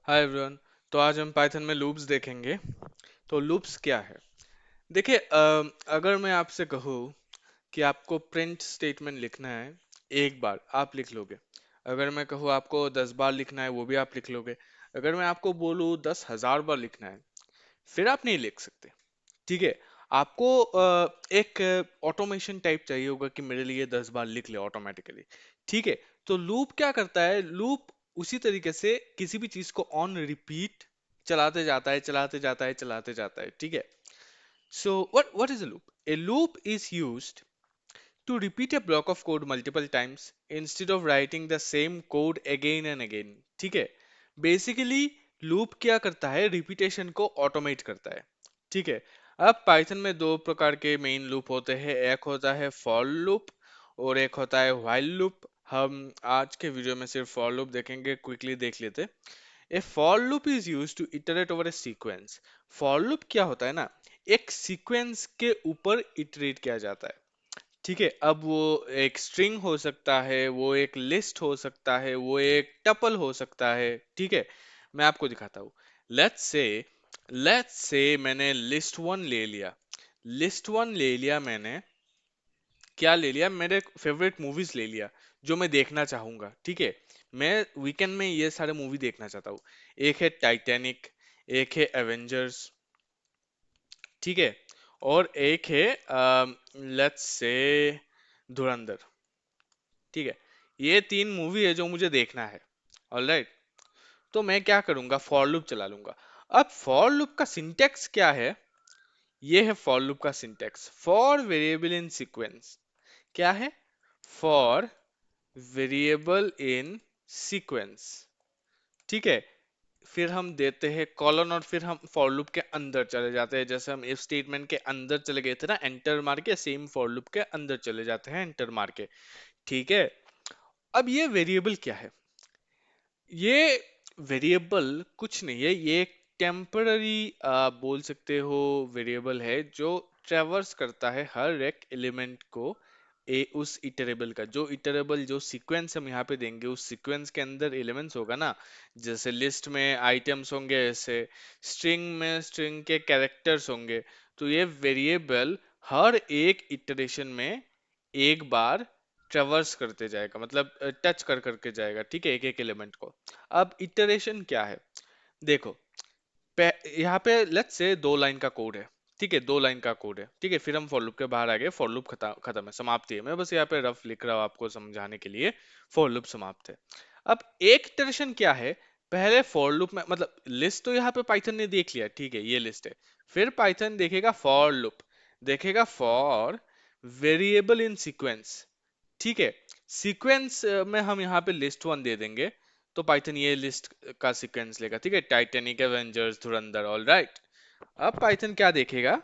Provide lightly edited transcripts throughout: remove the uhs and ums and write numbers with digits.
Hi everyone. तो आज हम पाइथन में लूप्स देखेंगे। तो लूप्स क्या है? देखिए, अगर मैं आपसे कहूँ कि आपको प्रिंट स्टेटमेंट लिखना है, एक बार आप लिख लोगे। अगर मैं कहूँ आपको 10 बार लिखना है, वो भी आप लिख लोगे। अगर मैं आपको बोलूँ 10,000 बार लिखना है, फिर आप नहीं लिख सकते। ठीक है। आपको एक ऑटोमेशन टाइप चाहिए होगा कि मेरे लिए 10 बार लिख ले ऑटोमेटिकली। ठीक है। तो लूप क्या करता है? लूप उसी तरीके से किसी भी चीज को ऑन रिपीट चलाते जाता है, चलाते जाता है, चलाते जाता है। ठीक है। So what is a loop? A loop is used to repeat a block of code multiple times instead of writing the same code again and again। ठीक है। बेसिकली लूप क्या करता है? रिपीटेशन को ऑटोमेट करता है। ठीक है। अब पाइथन में दो प्रकार के मेन लूप होते हैं। एक होता है फॉर लूप और एक होता है व्हाइल लूप। हम आज के वीडियो में सिर्फ फॉर लूप देखेंगे, क्विकली देख लेते। A for loop is use to iterate over a sequence. For loop क्या होता है ना, एक सीक्वेंस के ऊपर इटरेट किया जाता है। ठीक है। अब वो एक स्ट्रिंग हो सकता है, वो एक लिस्ट हो सकता है, वो एक टपल हो सकता है। ठीक है। मैं आपको दिखाता हूँ। लेट्स से मैंने लिस्ट 1 ले लिया। लिस्ट 1 ले लिया मैंने। क्या ले लिया? मेरे फेवरेट मूवीज ले लिया जो मैं देखना चाहूंगा। ठीक है। मैं वीकेंड में ये सारे मूवी देखना चाहता हूँ। एक है टाइटैनिक, एक है एवेंजर्स। ठीक है। और एक है लेट्स से धुरंधर। ठीक है। ये 3 मूवी है जो मुझे देखना है। ऑलराइट। तो मैं क्या करूंगा? फॉर लूप चला लूंगा। अब फॉर लूप का सिंटेक्स क्या है? ये है फॉर लूप का syntax. For variable in sequence. क्या है? For variable in sequence. ठीक है। फिर हम देते हैं कॉलन और फिर हम फॉर लूप के अंदर चले जाते हैं। जैसे हम इफ स्टेटमेंट के अंदर चले गए थे ना, एंटर मार के, सेम फॉर लूप के अंदर चले जाते हैं एंटर मार के। ठीक है। अब ये वेरिएबल क्या है? ये वेरिएबल कुछ नहीं है, ये एक टेम्पररी बोल सकते हो वेरिएबल है जो ट्रेवर्स करता है हर एक एलिमेंट को। उस इटरेबल का जो इटरेबल जो सीक्वेंस हम यहाँ पे देंगे, उस सीक्वेंस के अंदर एलिमेंट्स होगा ना। जैसे लिस्ट में आइटम्स होंगे, ऐसे स्ट्रिंग में स्ट्रिंग के कैरेक्टर्स होंगे। तो ये वेरिएबल हर एक इटरेशन में एक बार ट्रेवर्स करते जाएगा, मतलब टच कर करके जाएगा। ठीक है, एक एक एलिमेंट को। अब इटरेशन क्या है? देखो, यहाँ पे लेट्स से 2 लाइन का कोड है। ठीक है, 2 लाइन का कोड है। ठीक है। फिर हम फॉर लूप के बाहर आ गए, फॉर लूप खत्म खत्म है, समाप्ति है। मैं बस यहाँ पे रफ लिख रहा हूँ आपको समझाने के लिए। फॉर लूप समाप्त है। अब एक इटरेशन क्या है? पहले फॉर लूप में, मतलब लिस्ट तो यहाँ पे पाइथन ने देख लिया। ठीक है, ये लिस्ट है। फिर पाइथन देखेगा फॉर लूप, देखेगा फॉर वेरिएबल इन सीक्वेंस। ठीक है। सीक्वेंस में हम यहाँ पे लिस्ट 1 दे देंगे, तो पाइथन ये लिस्ट का सीक्वेंस लेगा। ठीक है, टाइटैनिक, एवेंजर्स, धुरंधर। All right. अब पाइथन क्या देखेगा?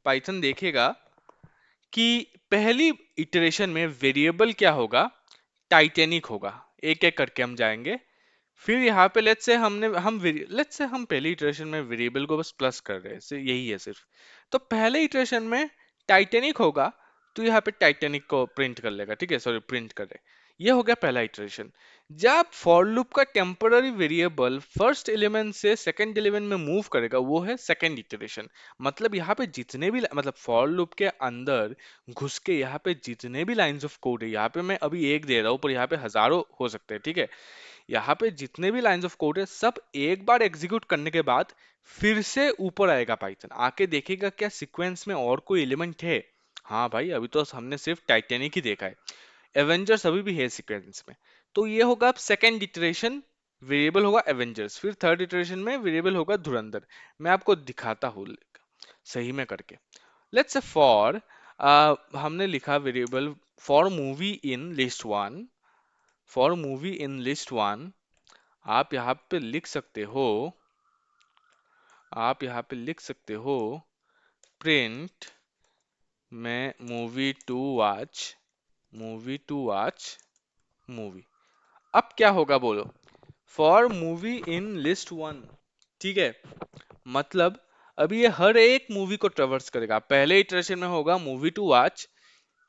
पाइथन देखेगा कि पहली इटरेशन में वेरिएबल क्या होगा? टाइटैनिक होगा। एक एक करके हम जाएंगे। फिर यहाँ पे लेट्स से हम पहली इटरेशन में वेरिएबल को बस प्लस कर रहे हैं, यही है सिर्फ। तो पहले इटरेशन में टाइटैनिक होगा, तो यहाँ पे टाइटैनिक को प्रिंट कर लेगा। ठीक है, सॉरी, प्रिंट कर रहे। ये हो गया पहला इटरेशन। जब फॉर लूप का टेम्पररी वेरिएबल फर्स्ट एलिमेंट से सेकंड एलिमेंट में मूव करेगा, वो है सेकंड इटरेशन। मतलब यहाँ पे जितने भी, मतलब फॉर लूप के अंदर घुस के यहाँ पे जितने भी लाइंस ऑफ कोड है, यहाँ पे मैं अभी एक दे रहा हूँ पर यहाँ पे हजारों हो सकते हैं। ठीक है। यहाँ पे जितने भी लाइंस ऑफ कोड है, सब एक बार एग्जीक्यूट करने के बाद फिर से ऊपर आएगा पाइथन, आके देखेगा क्या सीक्वेंस में और कोई एलिमेंट है। हाँ भाई, अभी तो हमने सिर्फ टाइटैनिक ही देखा है। एवेंजर्स अभी भी है सीक्वेंस में। तो ये होगा अब सेकेंड इटरेशन, वेरिएबल होगा एवेंजर्स। फिर थर्ड इटरेशन में वेरिएबल होगा धुरंधर। मैं आपको दिखाता हूँ सही में करके। लेट्स से फॉर हमने लिखा variable for movie in list 1। For movie in list 1 आप यहाँ पे लिख सकते हो, आप यहाँ पे लिख सकते हो प्रिंट में मूवी टू वॉच मूवी। अब क्या होगा बोलो? For movie in list 1। ठीक है। मतलब अभी ये हर एक मूवी को ट्रेवर्स करेगा। पहले इटरेशन में होगा movie two watch.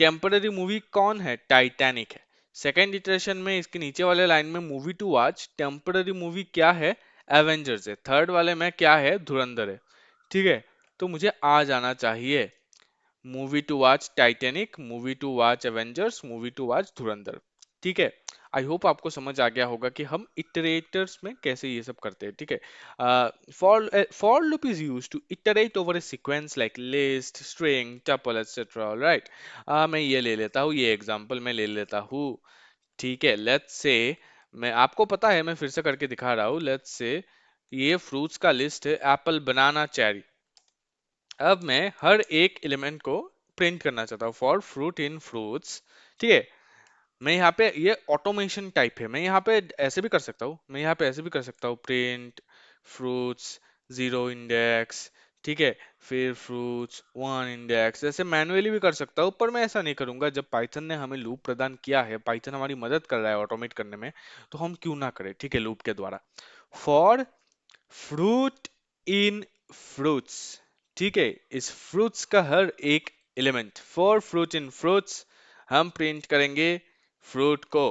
Temporary movie कौन है? टाइटैनिक है। सेकेंड इटरेशन में इसके नीचे वाले लाइन में movie two watch temporary movie क्या है? एवेंजर्स है, थर्ड वाले में क्या है, धुरंधर है। ठीक है, तो मुझे आ जाना चाहिए movie two watch Titanic, movie two watch Avengers, movie two watch धुरंधर। ठीक है, आई होप आपको समझ आ गया होगा कि हम इटरेटर्स में कैसे ये सब करते हैं। ठीक है, for loop is use to iterate over a sequence like list, string, tuple etcetera. Right, मैं ये ले लेता हूँ, ये एग्जांपल मैं ले लेता हूँ। ठीक है, लेट्स से, मैं आपको पता है मैं फिर से करके दिखा रहा हूँ। लेट्स से ये फ्रूट्स का लिस्ट है, एप्पल, बनाना, चेरी। अब मैं हर एक एलिमेंट को प्रिंट करना चाहता हूँ, फॉर फ्रूट इन फ्रूट्स। ठीक है, मैं यहाँ पे ये ऑटोमेशन टाइप है, मैं यहाँ पे ऐसे भी कर सकता हूँ, मैं यहाँ पे ऐसे भी कर सकता हूँ, प्रिंट फ्रूट्स जीरो इंडेक्स। ठीक है, फिर फ्रूट्स वन इंडेक्स, ऐसे मैनुअली भी कर सकता हूँ, पर मैं ऐसा नहीं करूंगा। जब पाइथन ने हमें लूप प्रदान किया है, पाइथन हमारी मदद कर रहा है ऑटोमेट करने में, तो हम क्यों ना करें। ठीक है, लूप के द्वारा फॉर फ्रूट इन फ्रूट्स। ठीक है, इस फ्रूट्स का हर एक element, for fruit in fruits, हम प्रिंट करेंगे फ्रूट को।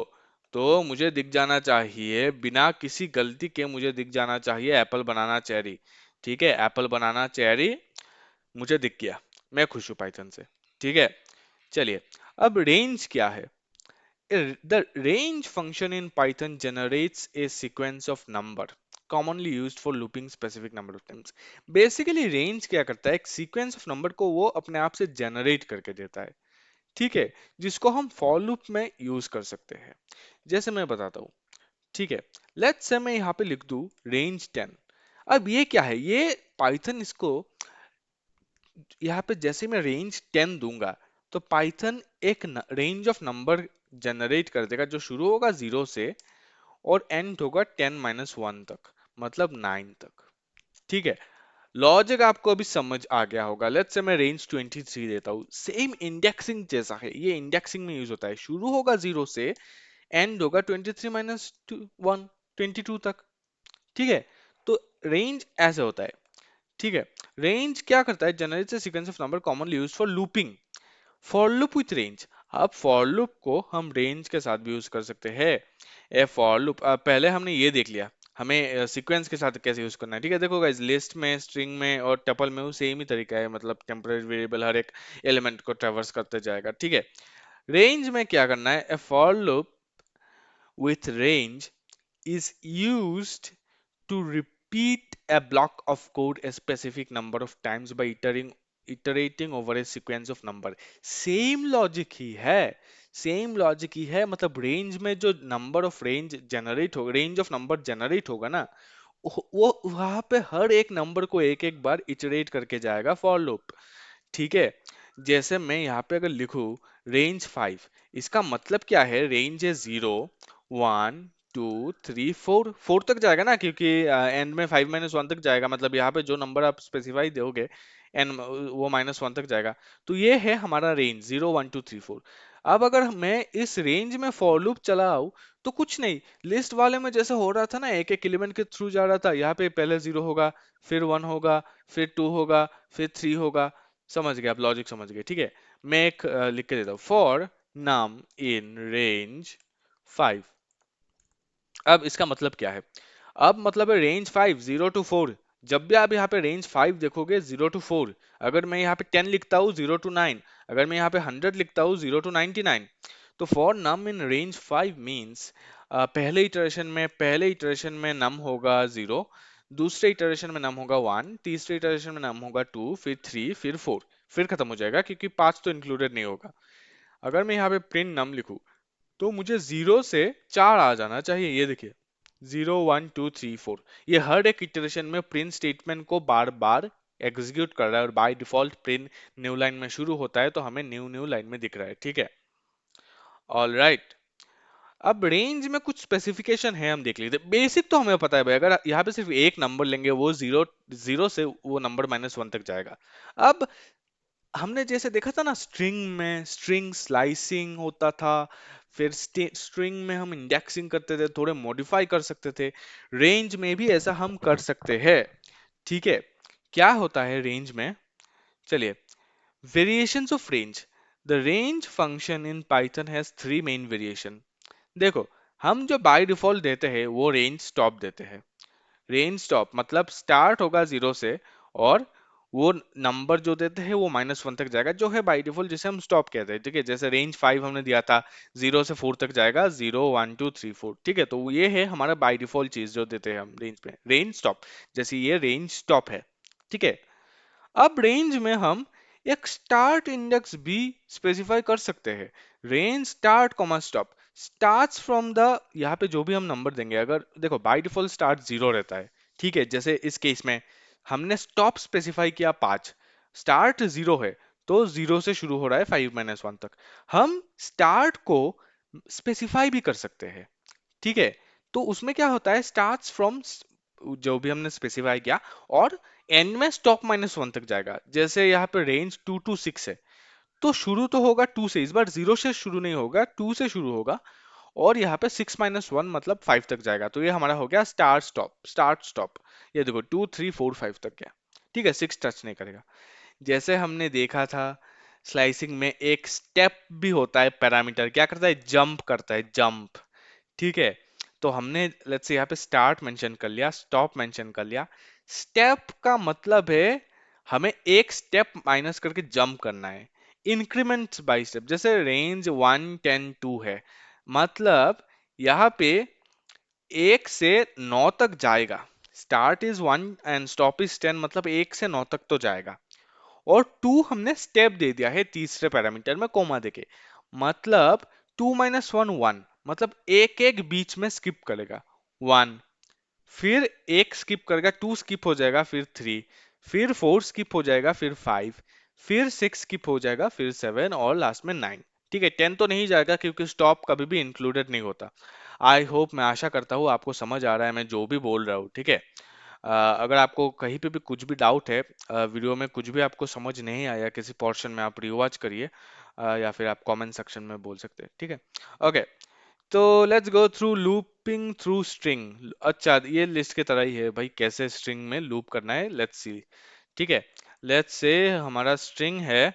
तो मुझे दिख जाना चाहिए, बिना किसी गलती के मुझे दिख जाना चाहिए एप्पल, बनाना, चेरी। ठीक है, एप्पल, बनाना, चेरी मुझे दिख गया, मैं खुश हूं पाइथन से। ठीक है, चलिए, अब रेंज क्या है। The range function in Python generates a sequence of number commonly used for looping specific number of times. Basically range क्या करता है, एक sequence of number को वो अपने आप से generate करके देता है। ठीक है, जिसको हम for loop में यूज कर सकते हैं। जैसे मैं बताता हूँ। ठीक है, लेट्स से मैं यहाँ पे लिख दूँ range 10। अब ये क्या है, ये पाइथन इसको, यहाँ पे जैसे मैं रेंज 10 दूंगा, तो पाइथन एक रेंज ऑफ नंबर जनरेट कर देगा, जो शुरू होगा 0 से और एंड होगा 10 - 1 तक, मतलब 9 तक। ठीक है, लॉजिक आपको अभी समझ आ गया होगा। लेट्स से मैं रेंज 23 देता हूँ, सेम इंडेक्सिंग जैसा है, ये इंडेक्सिंग में यूज होता है। शुरू होगा 0 से, एंड होगा 23 - 1, 22 तक। ठीक है, तो रेंज ऐसे होता है। ठीक है, रेंज क्या करता है, generates a sequence of number commonly used for looping, for loop with range. अब फॉर लूप को हम रेंज के साथ भी यूज कर सकते हैं। ए फॉर लूप, पहले हमने ये देख लिया हमें सीक्वेंस के साथ कैसे यूज करना है। ठीक है, देखो गाइस, लिस्ट में, स्ट्रिंग में और टपल में वो सेम ही तरीका है, मतलब टेम्परेरी वेरिएबल हर एक एलिमेंट को ट्रैवर्स करते जाएगा। ठीक है, रेंज में क्या करना है, ए for loop with range is used to repeat a block of code a specific number of times by iterating over a sequence of number। Same logic ही है, सेम लॉजिक ही है। मतलब रेंज में जो नंबर ऑफ रेंज जनरेट होगा, range of number generate होगा ना, वो वहां पे हर एक नंबर को एक एक बार इटरेट करके जाएगा फॉर लूप। ठीक है, जैसे मैं यहाँ पे अगर लिखूं रेंज 5, इसका मतलब क्या है, रेंज है 0 1 2 3 4, 4 तक जाएगा ना, क्योंकि एंड में 5 - 1 तक जाएगा, मतलब यहाँ पे जो नंबर आप स्पेसिफाई दोगे एंड वो -1 तक जाएगा। तो ये है हमारा रेंज 0 1 2 3 4। अब अगर मैं इस रेंज में फॉर लूप चलाऊं, तो कुछ नहीं, लिस्ट वाले में जैसे हो रहा था ना, एक एक एलिमेंट के थ्रू जा रहा था, यहाँ पे पहले 0 होगा, फिर 1 होगा, फिर 2 होगा, फिर 3 होगा। समझ गए आप, लॉजिक समझ गए। ठीक है, मैं एक लिख के देता हूँ, फॉर नम इन रेंज 5। अब इसका मतलब क्या है, अब मतलब है रेंज 5 0 to 4। जब भी आप यहाँ पे रेंज 5 देखोगे 0 to 4, अगर मैं यहाँ पे 10 लिखता हूँ 0 to 9, अगर मैं यहाँ पे 100 लिखता हूँ 0 to 99। तो for num in range 5 means पहले इटरेशन में नम होगा 0, दूसरे इटरेशन में नम होगा 1, तीसरे इटरेशन में नम होगा 2, फिर 3, फिर 4, फिर खत्म हो जाएगा, क्योंकि 5 तो इंक्लूडेड नहीं होगा। अगर मैं यहाँ पे प्रिंट नम लिखूँ, तो मुझे 0 से 4 आ जाना चाहिए। ये देखिए 0 1 2 3 4, ये हर एक इटरेशन में प्रिंट स्टेटमेंट को बार बार एग्जीक्यूट कर रहा है, और by default print new line में शुरू होता है, तो हमें न्यू न्यू लाइन में दिख रहा है। ठीक है, ऑल राइट। अब रेंज में कुछ स्पेसिफिकेशन है, हम देख लेते हैं। बेसिक तो हमें पता है भाई, अगर यहाँ पे सिर्फ एक नंबर लेंगे, वो जीरो जीरो से वो नंबर -1 तक जाएगा। अब हमने जैसे देखा था ना, स्ट्रिंग में स्ट्रिंग स्लाइसिंग होता था, फिर स्ट्रिंग में हम इंडेक्सिंग करते थे, थोड़े मॉडिफाई कर सकते थे। रेंज में भी ऐसा हम कर सकते हैं। ठीक है, क्या होता है रेंज में, चलिए, variations of range. The range function in Python has 3 main variation. देखो, हम जो बाय डिफॉल्ट देते हैं वो रेंज स्टॉप देते हैं। रेंज स्टॉप मतलब स्टार्ट होगा जीरो से, और वो नंबर जो देते हैं वो -1 तक जाएगा, जो है बाय डिफॉल्ट जिसे हम स्टॉप कहते हैं, ठीक है। जैसे रेंज 5 हमने दिया था, 0 से 4 तक जाएगा, 0 1 2 3 4, ठीक है। तो ये है हमारा बाय डिफॉल्ट चीज जो देते हैं हम रेंज पे, रेंज स्टॉप। जैसे ये रेंज स्टॉप है, ठीक है। अब रेंज में हम एक स्टार्ट इंडेक्स भी स्पेसिफाई कर सकते हैं। Range start comma stop starts from the, यहाँ पे जो भी हम नंबर देंगे, अगर देखो बाय डिफॉल्ट स्टार्ट जीरो रहता है, ठीक है। जैसे इस केस में हमने स्टॉप स्पेसिफाई किया 5, स्टार्ट जीरो है, तो जीरो से शुरू हो रहा है 5 - 1 तक। हम स्टार्ट को स्पेसिफाई भी कर सकते हैं, ठीक है। तो उसमें क्या होता है, स्टार्ट्स फ्रॉम जो भी हमने स्पेसिफाई किया, और एंड में स्टॉप -1 तक जाएगा। जैसे यहाँ पे रेंज 2 to 6 है, तो शुरू तो होगा 2 से, इस बार जीरो से शुरू नहीं होगा, 2 से शुरू होगा, और यहाँ पे 6 - 1 मतलब 5 तक जाएगा। तो ये हमारा हो गया स्टार्ट स्टॉप, स्टार्ट स्टॉप। ये देखो 2 3 4 5 तक गया, ठीक है, 6 टच नहीं करेगा। जैसे हमने देखा था स्लाइसिंग में एक स्टेप भी होता है, पैरामीटर क्या करता है, जंप करता है, जंप, ठीक है। तो हमने लेट्स से यहाँ पे स्टार्ट मेंशन कर लिया, स्टॉप मेंशन कर लिया। स्टेप का मतलब है हमें एक स्टेप माइनस करके जंप करना है, इंक्रीमेंट बाय स्टेप। जैसे रेंज 1 10 2 है, मतलब यहाँ पे 1 से 9 तक जाएगा। Start is 1 and stop is 10, मतलब 1 से 9 तक तो जाएगा। और 2 हमने स्टेप दे दिया है तीसरे पैरामीटर में कोमा देके, मतलब 2 - 1 1, मतलब एक एक बीच में स्किप करेगा। 1, फिर एक स्किप करेगा, 2 स्किप हो जाएगा, फिर 3, फिर 4 स्किप हो जाएगा, फिर 5, फिर 6 स्किप हो जाएगा, फिर 7, और लास्ट में 9, ठीक है। 10 तो नहीं जाएगा क्योंकि स्टॉप कभी भी इंक्लूडेड नहीं होता। आई होप, मैं आशा करता हूँ आपको समझ आ रहा है मैं जो भी बोल रहा हूँ, ठीक है। अगर आपको कहीं पे भी कुछ भी डाउट है, वीडियो में कुछ भी आपको समझ नहीं आया किसी पोर्शन में, आप रिवॉच करिए, या फिर आप कमेंट सेक्शन में बोल सकते हैं, ठीक है। ओके, तो let's go through looping through string. अच्छा, ये लिस्ट की तरह ही है भाई, कैसे स्ट्रिंग में लूप करना है, लेट्स सी, ठीक है। लेट्स से हमारा स्ट्रिंग है,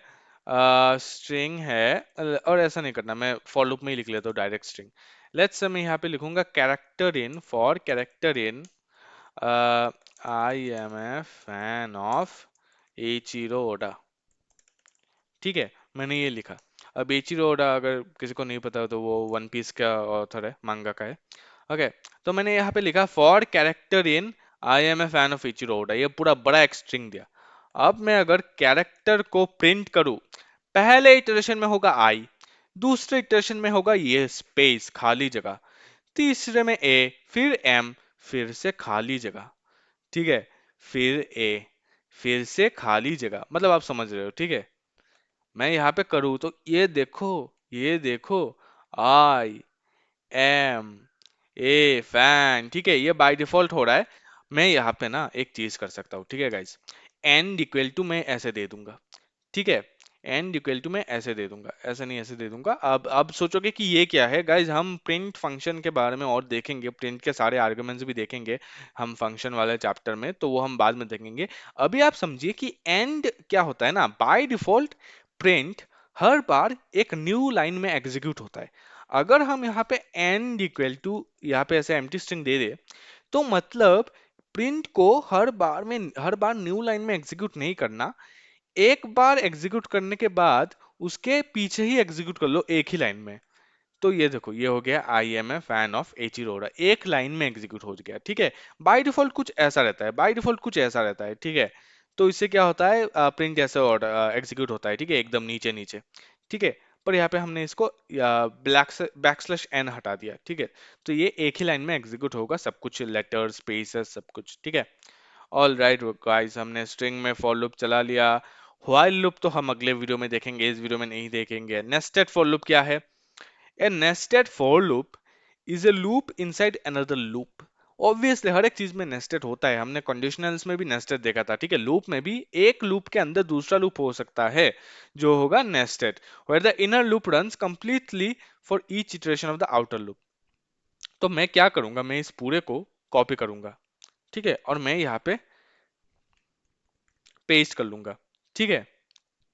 स्ट्रिंग है, और ऐसा नहीं करना, मैं फॉर लूप में ही लिख लेता हूँ डायरेक्ट स्ट्रिंग। लेट्स से मैं यहाँ पे लिखूंगा character in, for character in I am a fan of Eiichiro Oda, ठीक है। मैंने ये लिखा। अब एचिरो ओडा अगर किसी को नहीं पता हो तो वो वन पीस का ऑथर है, मांगा का है। ओके, तो मैंने यहाँ पे लिखा for character in I am a fan of Ichiro Oda, ये पूरा बड़ा एक स्ट्रिंग दिया। अब मैं अगर कैरेक्टर को प्रिंट करूँ, पहले इटरेशन में होगा आई, दूसरे इटरेशन में होगा ये स्पेस खाली जगह, तीसरे में ए, फिर एम, फिर से खाली जगह, ठीक है, फिर ए, फिर से खाली जगह, मतलब आप समझ रहे हो, ठीक है। मैं यहाँ पे करूँ तो ये देखो, ये देखो, आई एम ए फैन, ठीक है, ये बाय डिफॉल्ट हो रहा है। मैं यहाँ पे ना एक चीज कर सकता हूँ, ठीक है गाइस, एंड इक्वल टू मैं ऐसे दे दूंगा, ठीक है। एंड इक्वल टू मैं ऐसे दे दूंगा, ऐसे नहीं ऐसे दे दूंगा। अब सोचोगे कि ये क्या है गाइज, हम प्रिंट फंक्शन के बारे में और देखेंगे, प्रिंट के सारे आर्गुमेंट्स भी देखेंगे हम फंक्शन वाले चैप्टर में, तो वो हम बाद में देखेंगे। अभी आप समझिए कि एंड क्या होता है ना, बाय डिफॉल्ट प्रिंट हर बार एक न्यू लाइन में एग्जीक्यूट होता है। अगर हम यहाँ पे एंड इक्वल टू यहाँ पे ऐसे एम्प्टी स्ट्रिंग दे दे, तो मतलब प्रिंट को हर बार न्यू लाइन में एग्जीक्यूट नहीं करना, एक बार एग्जीक्यूट करने के बाद उसके पीछे ही एग्जीक्यूट कर लो एक ही लाइन में। तो ये देखो, ये हो गया I am a fan of Eiichiro Oda, एक लाइन में एग्जीक्यूट हो गया, ठीक है। बाय डिफॉल्ट कुछ ऐसा रहता है, बाय डिफॉल्ट कुछ ऐसा रहता है, ठीक है। तो इससे क्या होता है, प्रिंट ऐसे एग्जीक्यूट होता है, ठीक है, एकदम नीचे नीचे, ठीक है। पर यहाँ पे हमने इसको ब्लैक बैकस्लैश एन हटा दिया, ठीक है। तो ये एक ही लाइन में एग्जीक्यूट होगा, सब कुछ लेटर स्पेसेस सब कुछ, ठीक है। ऑल राइट गाइस, हमने स्ट्रिंग में फॉर लूप चला लिया। व्हाइल लूप तो हम अगले वीडियो में देखेंगे, इस वीडियो में नहीं देखेंगे। नेस्टेड फॉर लूप क्या है? A nested for loop is a loop inside another loop. Obviously हर एक चीज में नेस्टेड होता है, हमने कंडीशनल्स में भी नेस्टेड देखा था, ठीक है। लूप में भी एक लूप के अंदर दूसरा लूप हो सकता है, जो होगा nested, where the inner loop runs completely for each iteration of the outer loop. तो मैं क्या करूंगा, मैं इस पूरे को कॉपी करूंगा, ठीक है, और मैं यहाँ पे पेस्ट कर लूंगा, ठीक है।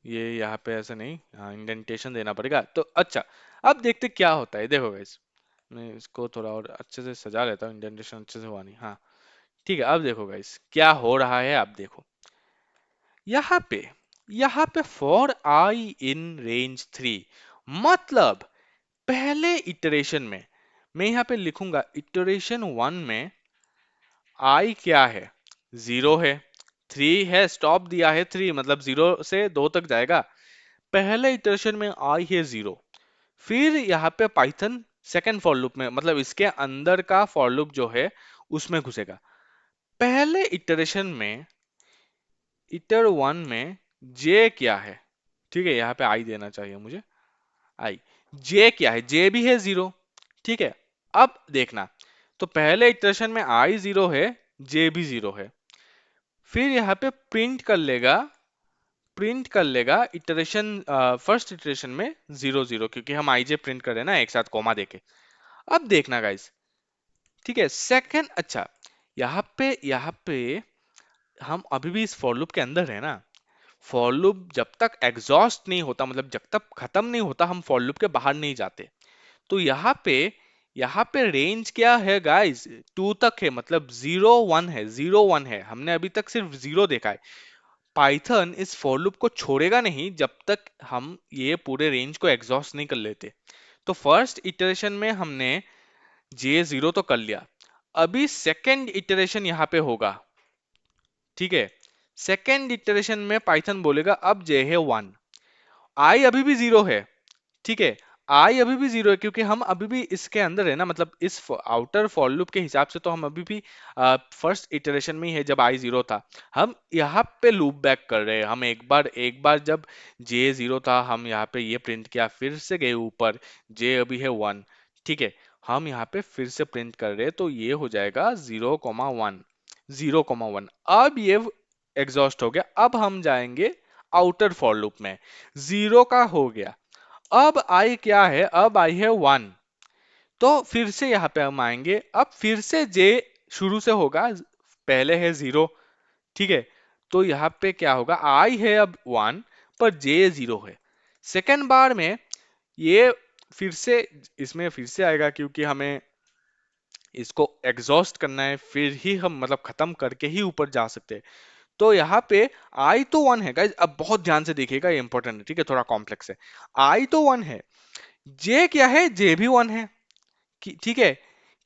ये यहाँ पे ऐसा नहीं, हाँ इंडेंटेशन देना पड़ेगा। तो अच्छा, अब देखते क्या होता है, देखो गाइस, मैं इसको थोड़ा और अच्छे से सजा लेता हूँ, इंडेंटेशन अच्छे से हुआ नहीं, हाँ ठीक है, अब देखो गाइस क्या हो रहा है, आप देखो यहाँ पे यहाँ पे फॉर आई इन रेंज 3, मतलब पहले इटरेशन में मैं यहाँ पे लिखूंगा इटरेशन 1 में आई क्या है, 0 है, 3 है, स्टॉप दिया है 3, मतलब 0 से 2 तक जाएगा। पहले इटरेशन में आई है 0, फिर यहाँ पे पाइथन सेकंड फॉर लूप में, मतलब इसके अंदर का फॉर लूप जो है उसमें घुसेगा। पहले इटरेशन में इटर 1 में जे क्या है, ठीक है, यहाँ पे आई देना चाहिए मुझे, आई, जे क्या है, जे भी है 0, ठीक है। अब देखना, तो पहले इटरेशन में आई 0 है, जे भी 0 है, फिर यहाँ पे प्रिंट कर लेगा इटरेशन, फर्स्ट इटरेशन में 0 0, क्योंकि हम आई जे प्रिंट कर रहे हैं ना एक साथ कोमा देके। अब देखना गाइस, ठीक है, सेकंड, अच्छा, यहाँ पे हम अभी भी इस फॉर लूप के अंदर है ना। फॉर लूप जब तक एग्जॉस्ट नहीं होता, मतलब जब तक खत्म नहीं होता, हम फॉर लूप के बाहर नहीं जाते। तो यहाँ पे रेंज क्या है गाइस, 2 तक है, मतलब 0 1 है, 0 1 है, हमने अभी तक सिर्फ 0 देखा है। पाइथन इस फॉर लूप को छोड़ेगा नहीं जब तक हम ये पूरे रेंज को एग्जॉस्ट नहीं कर लेते। तो फर्स्ट इटरेशन में हमने जे 0 तो कर लिया, अभी सेकेंड इटरेशन यहाँ पे होगा, ठीक है। सेकेंड इटरेशन में पाइथन बोलेगा अब जे है 1, आई अभी भी 0 है, ठीक है, आई अभी भी 0 है, क्योंकि हम अभी भी इसके अंदर है ना, मतलब इस आउटर फॉर लूप के हिसाब से तो हम अभी भी फर्स्ट इटरेशन में ही है जब आई 0 था। हम यहाँ पे लूप बैक कर रहे हैं, हम एक बार जब जे 0 था हम यहाँ पे ये प्रिंट किया, फिर से गए ऊपर, जे अभी है 1, ठीक है, हम यहाँ पे फिर से प्रिंट कर रहे हैं, तो ये हो जाएगा 0 1, 0 1। अब ये एग्जॉस्ट हो गया, अब हम जाएंगे आउटर फॉर लूप में, 0 का हो गया, अब आई क्या है, अब आई है 1, तो फिर से यहाँ पे हम आएंगे, अब फिर से जे शुरू से होगा, पहले है 0, ठीक है। तो यहाँ पे क्या होगा, आई है अब 1 पर जे 0 है। सेकेंड बार में ये फिर से इसमें फिर से आएगा, क्योंकि हमें इसको एग्जॉस्ट करना है, फिर ही हम मतलब खत्म करके ही ऊपर जा सकते हैं। तो यहाँ पे आई तो 1 है गाइस, अब बहुत ध्यान से देखिएगा, ये इंपॉर्टेंट है, ठीक है, थोड़ा कॉम्प्लेक्स है। आई तो 1 है, जे क्या है, जे भी 1 है, ठीक है,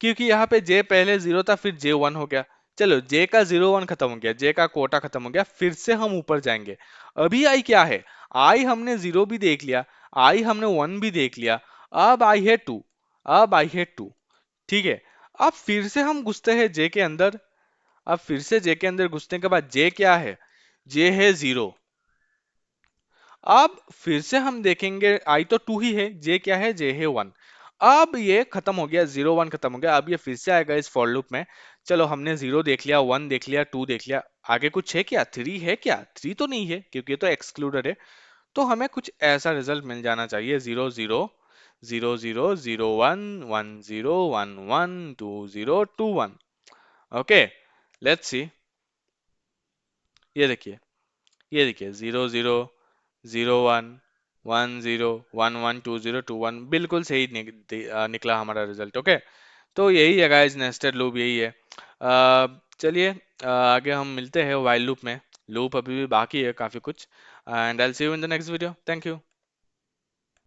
क्योंकि यहाँ पे जे पहले 0 था, फिर जे 1 हो गया। चलो जे का 0 1 खत्म हो गया, जे का कोटा खत्म हो गया, फिर से हम ऊपर जाएंगे। अभी आई क्या है, आई हमने 0 भी देख लिया, आई हमने 1 भी देख लिया, अब आई है 2, अब आई है 2, ठीक है। अब फिर से हम घुसते हैं जे के अंदर, अब फिर से जे के अंदर घुसने के बाद जे क्या है, जे है 0, अब फिर से हम देखेंगे आई तो 2 ही है, जे क्या है, जे है 1। अब ये खत्म हो गया, 0 1 खत्म हो गया, अब ये फिर से आएगा इस फॉर लूप में। चलो हमने 0 देख लिया, 1 देख लिया, 2 देख लिया, आगे कुछ है क्या, 3 है क्या, 3 तो नहीं है क्योंकि ये तो एक्सक्लूडेड है। तो हमें कुछ ऐसा रिजल्ट मिल जाना चाहिए, 0 0 0 0 0 1 1 0 1 1 2 0 2 1। ओके, लेट्स सी, ये देखिए 0 0 0 1 1 0 1 1 2 0 2 1, बिल्कुल सही निकला हमारा रिजल्ट। ओके, तो यही है गाइस, नेस्टेड लूप यही है। चलिए, आगे हम मिलते हैं वाइल लूप में, लूप अभी भी बाकी है काफी कुछ, and I will see you in the next video, thank you.